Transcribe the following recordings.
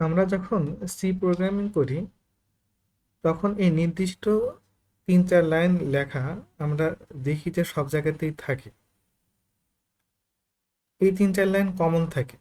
আমরা যখন C programming করি তখন এই নির্দিষ্ট ৩-৪ লাইন লেখা আমরা দেখি যে সব জায়গাতেই থাকে। এই ৩-৪ লাইন কমন থাকে।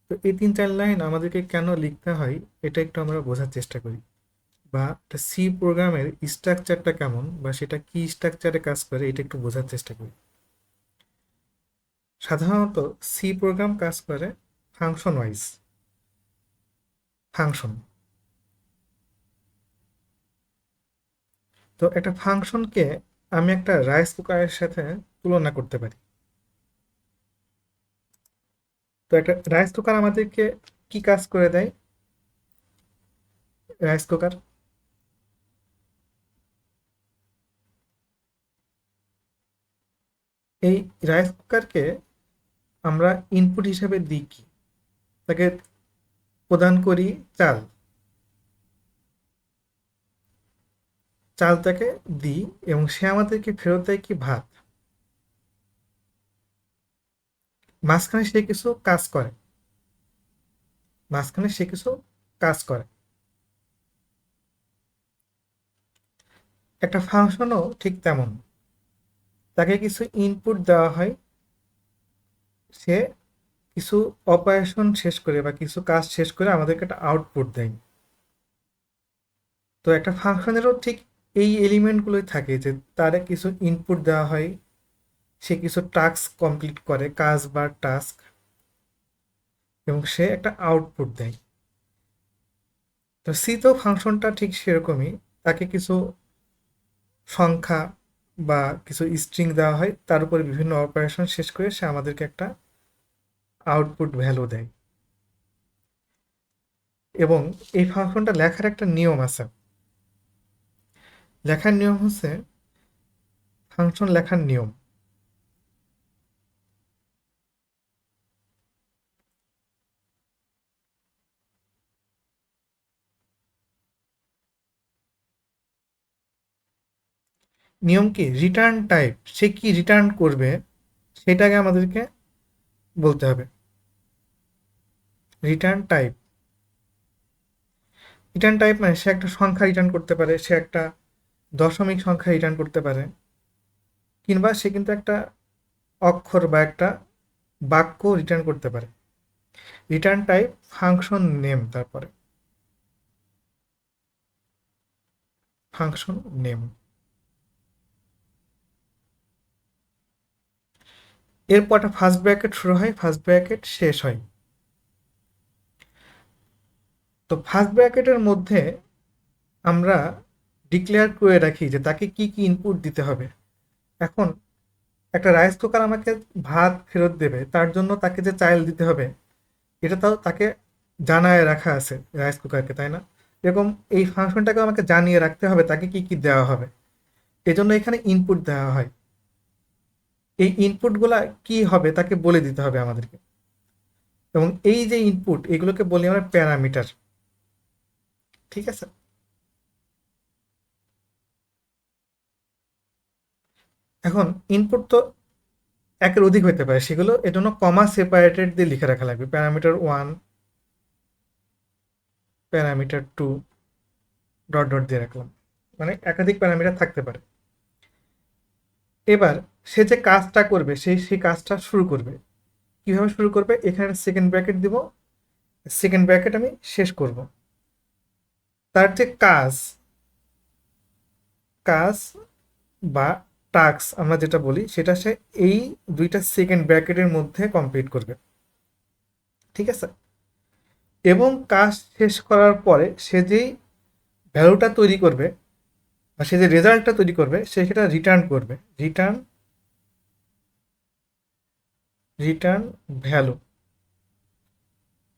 তো এই ৩-৪ লাইন আমাদেরকে কেন লিখতে হয় এটা একটু আমরা বোঝার চেষ্টা করি। বা একটা সি প্রোগ্রামের স্ট্রাকচারটা কেমন বা সেটা কি স্ট্রাকচারে কাজ করে এটা একটু বোঝার চেষ্টা করি। সাধারণত সি প্রোগ্রাম কাজ করে ফাংশন ওয়াইজ। ফাংশন, তো একটা ফাংশনকে আমি একটা রাইস কুকারের সাথে তুলনা করতে পারি। তো একটা রাইস কুকার আমাদেরকে কি কাজ করে দেয়? রাইস কুকার এই রাইস কুকারকে আমরা ইনপুট হিসেবে দিই কি? তাকে প্রদান করি চাল। চালটাকে দিই এবং সে আমাদেরকে ফেরত দেয় কি? ভাত। মাঝখানে সে কিছু কাজ করে। মাঝখানে সে কিছু কাজ করে। একটা ফাংশনও ঠিক তেমন। তাকে কিছু ইনপুট দেওয়া হয়, সে কিছু অপারেশন শেষ করে বা কিছু কাজ শেষ করে আমাদেরকে একটা আউটপুট দেয়। তো একটা ফাংশনেরও ঠিক এই এলিমেন্টগুলোই থাকে যে তারে কিছু ইনপুট দেওয়া হয়, সে কিছু টাস্ক কমপ্লিট করে, কাজ বা টাস্ক, এবং সে একটা আউটপুট দেয়। তো সিতেও ফাংশনটা ঠিক সেরকমই। তাকে কিছু সংখ্যা বা কিছু স্ট্রিং দেওয়া হয়, তার উপরে বিভিন্ন অপারেশন শেষ করে সে আমাদেরকে একটা আউটপুট ভ্যালু দেয়। এবং এই ফাংশনটা লেখার একটা নিয়ম আছে। লেখার নিয়ম হচ্ছে ফাংশন লেখার নিয়ম। নিয়ম কি? রিটার্ন টাইপ, সে কি রিটার্ন করবে সেটাকে আমাদেরকে বলতে হবে। রিটার্ন টাইপ, রিটার্ন টাইপ মানে সে একটা সংখ্যা রিটার্ন করতে পারে, সে একটা দশমিক সংখ্যা রিটার্ন করতে পারে, কিংবা সে কিন্তু একটা অক্ষর বা একটা বাক্য রিটার্ন করতে পারে। রিটার্ন টাইপ ফাংশন নেম, তারপরে ফাংশন নেম। এরপর একটা ফার্স্ট ব্র্যাকেট শুরু হয়, ফার্স্ট ব্র্যাকেট শেষ হয়। তো ফার্স্ট ব্র্যাকেটের মধ্যে আমরা ডিক্লেয়ার করে রাখি যে তাকে কি কি ইনপুট দিতে হবে। এখন একটা রাইস কুকার আমাকে ভাত ফেরত দেবে, তার জন্য তাকে যে চাল দিতে হবে এটা তাও তাকে জানায় রাখা আছে রাইস কুকারকে, তাই না? এরকম এই ফাংশনটাকে আমাকে জানিয়ে রাখতে হবে তাকে কি কি দেওয়া হবে। এজন্য এখানে ইনপুট দেওয়া হয়। এই ইনপুটগুলা কি হবে তাকে বলে দিতে হবে আমাদেরকে। এবং এই যে ইনপুট এগুলোকে বলি আমরা প্যারামিটার। ঠিক আছে? এখন ইনপুট তো একের অধিক হতে পারে, সেগুলো এজন্য কমা সেপারেটেড দিয়ে লিখে রাখা লাগবে। প্যারামিটার 1, প্যারামিটার 2, ডট ডট দিয়ে রাখলাম। মানে একাধিক প্যারামিটার থাকতে পারে। এবার সে যে কাজটা করবে সেই কাজটা শুরু করবে। কিভাবে শুরু করবে? এখানে সেকেন্ড ব্র্যাকেট দিব, সেকেন্ড ব্র্যাকেট আমি শেষ করব। তার যে কাজ, কাজ বা টাস্ক আমরা যেটা বলি সেটা সে এই দুইটা সেকেন্ড ব্র্যাকেটের মধ্যে কমপ্লিট করবে। ঠিক আছে? এবং কাজ শেষ করার পরে সে যেই ভ্যালুটা তৈরি করবে বা সে যে রেজাল্টটা তৈরি করবে সে সেটা রিটার্ন করবে। রিটার্ন, রিটার্ন ভ্যালু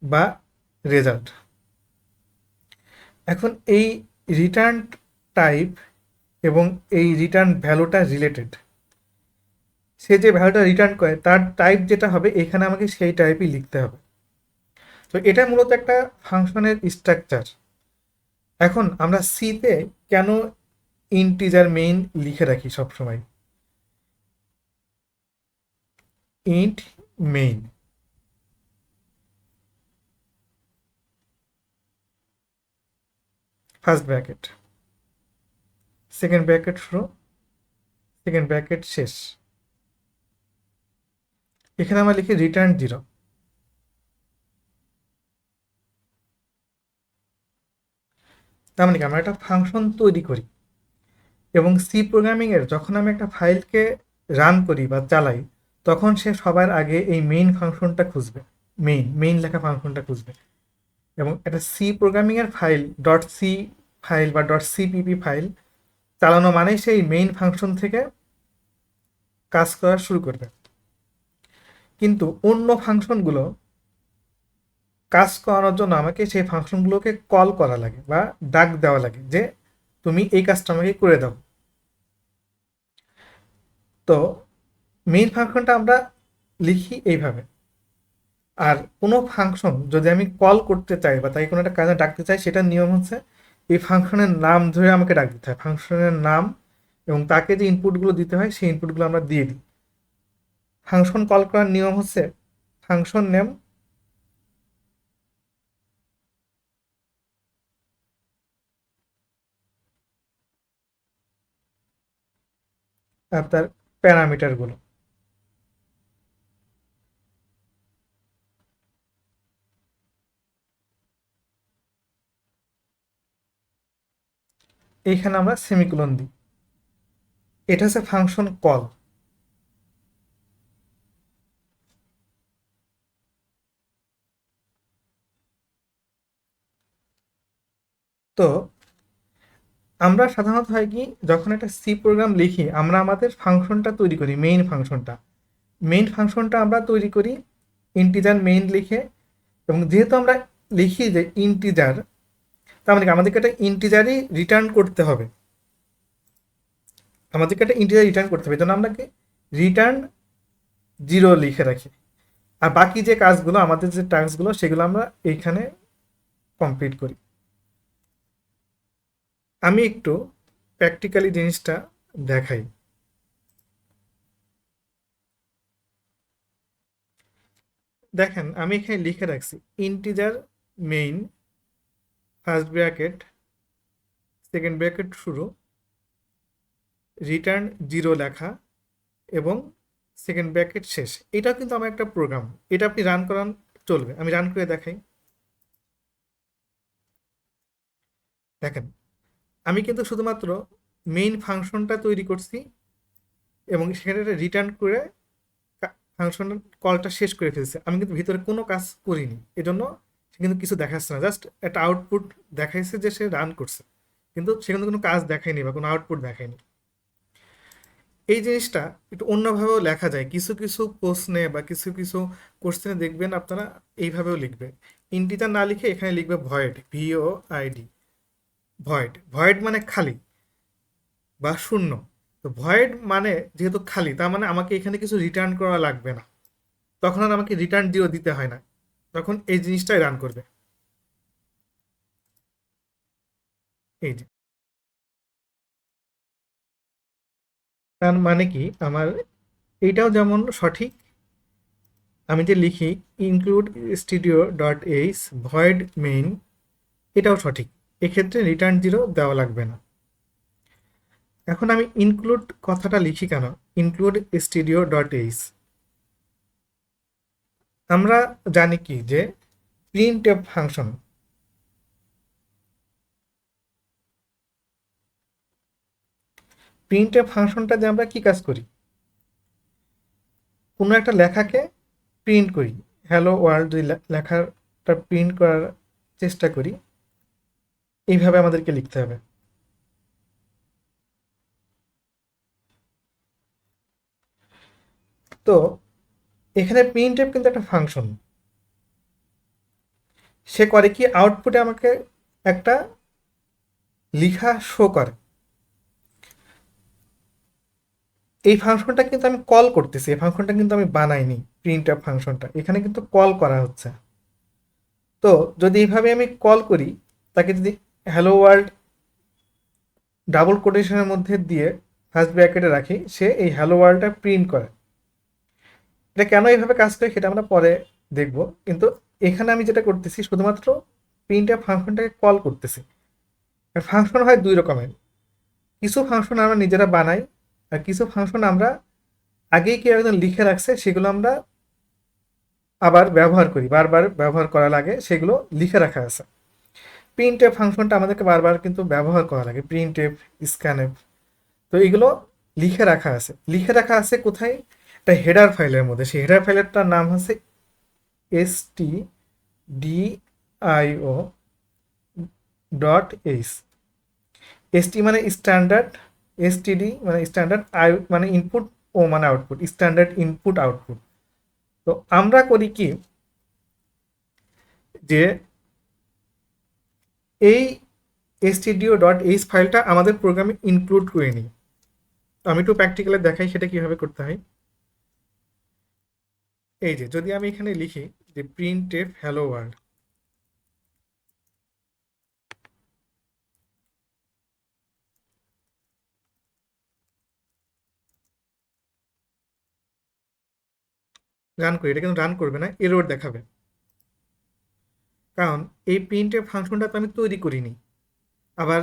বা রেজাল্ট। এখন এই রিটার্ন টাইপ এবং এই রিটার্ন ভ্যালুটা রিলেটেড। সে যে ভ্যালুটা রিটার্ন করে তার টাইপ যেটা হবে এখানে আমাকে সেই টাইপই লিখতে হবে। তো এটা মূলত একটা ফাংশনের স্ট্রাকচার। এখন আমরা সিতে কেন ইন্টিজার মেইন লিখে রাখি সবসময়? Int main, first bracket, second bracket শুরু, সেকেন্ড ব্র্যাকেট শেষ। এখানে আমরা লিখি রিটার্ন 0। তার মানে কি আমরা একটা ফাংশন তৈরি করি এবং সি প্রোগ্রামিংয়ের যখন আমি একটা ফাইলকে রান করি বা চালাই, তখন সে সবার আগে এই মেইন ফাংশনটা খুঁজবে, মেইন লেখা ফাংশনটা খুঁজবে। এবং একটা সি প্রোগ্রামিংয়ের ফাইল ডট সি ফাইল বা ডট সিপিপি ফাইল চালানো মানেই সেই মেইন ফাংশন থেকে কাজ করা শুরু করবে। কিন্তু অন্য ফাংশনগুলো কাজ করানোর জন্য আমাকে সেই ফাংশনগুলোকে কল করা লাগে বা ডাক দেওয়া লাগে যে তুমি এই কাজটা আমাকে করে দাও। তো মেইন ফাংশনটা আমরা লিখি এইভাবে। আর কোনো ফাংশন যদি আমি কল করতে চাই বা তাই কোনো একটা কাজে ডাকতে চাই, সেটার নিয়ম হচ্ছে এই ফাংশনের নাম ধরে আমাকে ডাক দিতে হয়, ফাংশনের নাম এবং তাকে যে ইনপুটগুলো দিতে হয় সেই ইনপুটগুলো আমরা দিয়ে দিই। ফাংশন কল করার নিয়ম হচ্ছে ফাংশন নেম আর তার প্যারামিটারগুলো। এইখানে আমরা সেমিকোলন দিই। এটা হচ্ছে ফাংশন কল। তো আমরা সাধারণত হয় কি, যখন একটা সি প্রোগ্রাম লিখি আমরা আমাদের ফাংশনটা তৈরি করি, মেইন ফাংশনটা আমরা তৈরি করি ইন্টিজার মেইন লিখে। এবং যেহেতু আমরা লিখি যে ইন্টিজার, তার মানে আমাদেরকে একটা ইন্টিজারই রিটার্ন করতে হবে, এই জন্য আমরা রিটার্ন 0 লিখে রাখি। আর বাকি যে কাজগুলো, আমাদের যে টাস্কগুলো, সেগুলো আমরা এইখানে কমপ্লিট করি। আমি একটু প্র্যাকটিক্যালি জিনিসটা দেখাই। দেখেন আমি এখানে লিখে রাখছি integer main first bracket second bracket শুরু, রিটার্ন 0 লেখা এবং সেকেন্ড ব্র্যাকেট শেষ। এটাও কিন্তু আমার একটা প্রোগ্রাম, এটা আপনি রান করান চলবে। আমি রান করে দেখাই। দেখেন আমি কিন্তু শুধুমাত্র মেইন ফাংশনটা তৈরি করছি এবং সেখানে রিটার্ন করে ফাংশনের কলটা শেষ করে ফেলছে। আমি কিন্তু ভিতরে কোনো কাজ করিনি, এজন্য সে কিন্তু কিছু দেখাচ্ছে না, জাস্ট একটা আউটপুট দেখাইছে যে সে রান করছে, কিন্তু সেখানে কোনো কাজ দেখায়নি বা কোনো আউটপুট দেখায়নি। এই জিনিসটা একটু অন্যভাবেও লেখা যায়, কিছু কিছু প্রশ্নে বা কিছু কিছু কোশ্চেনে দেখবেন আপনারা এইভাবেও লিখবে। ইন্টিজার না লিখে এখানে লিখবে ভয়েড, VOID, ভয়েড মানে খালি বা শূন্য। তো ভয়েড মানে যেহেতু খালি, তার মানে আমাকে এখানে কিছু রিটার্ন করা লাগবে না, তখন আর আমাকে রিটার্ন 0 দিতে হয় না, তখন এই জিনিসটাই রান করবে। এই যে তার মানে কি, আমার এইটাও যেমন সঠিক, আমি যে লিখি include studio dot H void main, এটাও সঠিক, এক্ষেত্রে রিটার্ন 0 দেওয়া লাগবে না। এখন আমি ইনক্লুড কথাটা লিখি কেন, ইনক্লুড স্টুডিও ডট এইচ, আমরা জানি কি যে প্রিন্টএফ ফাংশন, প্রিন্টএফ ফাংশনটা যে আমরা কি কাজ করি, কোনো একটা লেখাকে প্রিন্ট করি, হ্যালো ওয়ার্ল্ড যদি লেখাটা প্রিন্ট করার চেষ্টা করি, এইভাবে আমাদেরকে লিখতে হবে। তো এখানে প্রিন্টএফ কিন্তু একটা ফাংশন, সে করে কি আউটপুটে আমাকে একটা লেখা শো করে। এই ফাংশনটা কিন্তু আমি কল করতেছি, এই ফাংশনটা কিন্তু আমি বানাইনি, প্রিন্টএফ ফাংশনটা এখানে কিন্তু কল করা হচ্ছে। তো যদি এইভাবে আমি কল করি, তাকে যদি হ্যালো ওয়ার্ল্ড ডাবল কোটেশনের মধ্যে দিয়ে ফার্স্ট ব্র্যাকেটে রাখি, সে এই হ্যালো ওয়ার্ল্ডটা প্রিন্ট করে। এটা কেন এইভাবে কাজ করে সেটা আমরা পরে দেখব, কিন্তু এখানে আমি যেটা করতেছি শুধুমাত্র প্রিন্টএফ ফাংশনটাকে কল করতেছি। ফাংশন হয় দুই রকমের, কিছু ফাংশন আমরা নিজেরা বানাই, আর কিছু ফাংশন আমরা আগেই কেউ একজন লিখে রাখছে, সেগুলো আমরা আবার ব্যবহার করি, বারবার ব্যবহার করা লাগে, সেগুলো লিখে রাখা আছে। প্রিন্ট এফ ফাংশনটা আমাদেরকে বারবার কিন্তু ব্যবহার করা লাগে, প্রিন্ট এফ, স্ক্যান এফ। তো এগুলো লিখে রাখা আছে, লিখে রাখা আছে কোথায়? একটা হেডার ফাইলের মধ্যে। সেই হেডার ফাইলেরটার নাম হচ্ছে stdio ডট এইচ। এসটি মানে স্ট্যান্ডার্ড, এসটিডি মানে স্ট্যান্ডার্ড, আই মানে ইনপুট, ও মানে আউটপুট, স্ট্যান্ডার্ড ইনপুট আউটপুট। তো আমরা করি কি, যে এই stdio.h ফাইলটা আমাদের প্রোগ্রামে ইনক্লুড করে নিই। আমি একটু প্র্যাকটিক্যালে দেখাই সেটা কিভাবে করতে হয়। এই যে যদি আমি এখানে লিখি যে printf hello world, রান করি, এটা কিন্তু রান করবে না, এরর দেখাবে। কারণ এই printf ফাংশনটা তো আমি তৈরি করিনি। আবার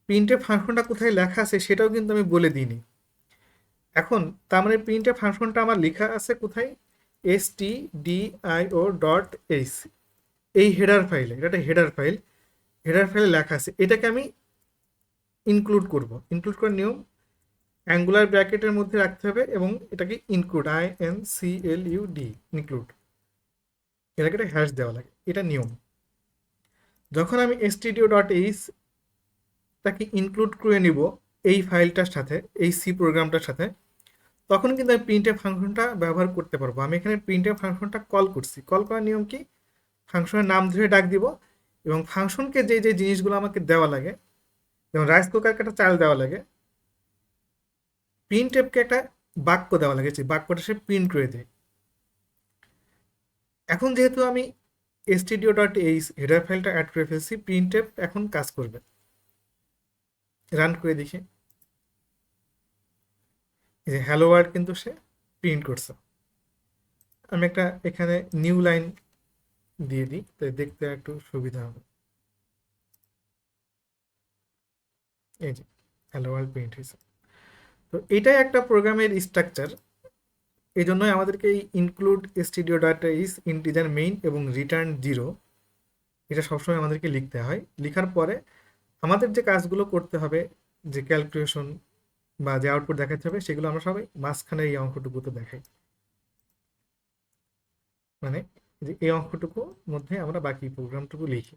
printf ফাংশনটা কোথায় লেখা আছে সেটাও কিন্তু আমি বলে দিইনি। এখন তার মানে printf ফাংশনটা আমার লেখা আছে কোথায়? stdio.h, এই হেডার ফাইলে। এটা একটা হেডার ফাইল, হেডার ফাইলে লেখা আছে, এটাকে আমি ইনক্লুড করব। ইনক্লুড করার নিয়ম, অ্যাঙ্গুলার ব্র্যাকেটের মধ্যে রাখতে হবে এবং এটাকে ইনক্লুড, INCLUD, ইনক্লুড, এটাকে একটা হ্যাশ দেওয়া লাগে, এটা নিয়ম। যখন আমি stdio.h তাকে ইনক্লুড করে নিব এই ফাইলটার সাথে, এই সি প্রোগ্রামটার সাথে, তখন কিন্তু আমি প্রিন্টএফ ফাংশনটা ব্যবহার করতে পারবো। আমি এখানে প্রিন্টএফ ফাংশনটা কল করছি, কল করার নিয়ম কি, ফাংশনের নাম ধরে ডাক দিব এবং ফাংশনকে যে যে জিনিসগুলো আমাকে দেওয়া লাগে, যেমন রাইস কুকারকে একটা চাল দেওয়া লাগে, প্রিন্টএফকে একটা বাক্য দেওয়া লাগে, যে বাক্যটা সে প্রিন্ট করে দেয়। এখন যেহেতু আমি stdio.h হেডার ফাইলটা অ্যাড করে ফেলছি, প্রিন্টএফ এখন কাজ করবে। রান করে দেখি, এই যে হ্যালো ওয়ার্ল্ড কিন্তু সে প্রিন্ট করছে। আমি একটা এখানে নিউ লাইন দিয়ে দিই, তাই দেখতে একটু সুবিধা হবে। এই যে হ্যালো ওয়ার্ল্ড প্রিন্ট হয়েছে। তো এটাই একটা প্রোগ্রামের স্ট্রাকচার। এই জন্যই আমাদেরকে এই ইনক্লুড stdio.h, ইন্টিজার মেইন এবং রিটার্ন 0, এটা সবসময় আমাদেরকে লিখতে হয়। লিখার পরে আমাদের যে কাজগুলো করতে হবে, যে ক্যালকুলেশন বা যে আউটপুট দেখাতে হবে, সেগুলো আমরা সবাই মাঝখানে এই অঙ্কটুকুতে দেখাই। মানে যে এই অঙ্কটুকুর মধ্যে আমরা বাকি প্রোগ্রামটুকু লিখি।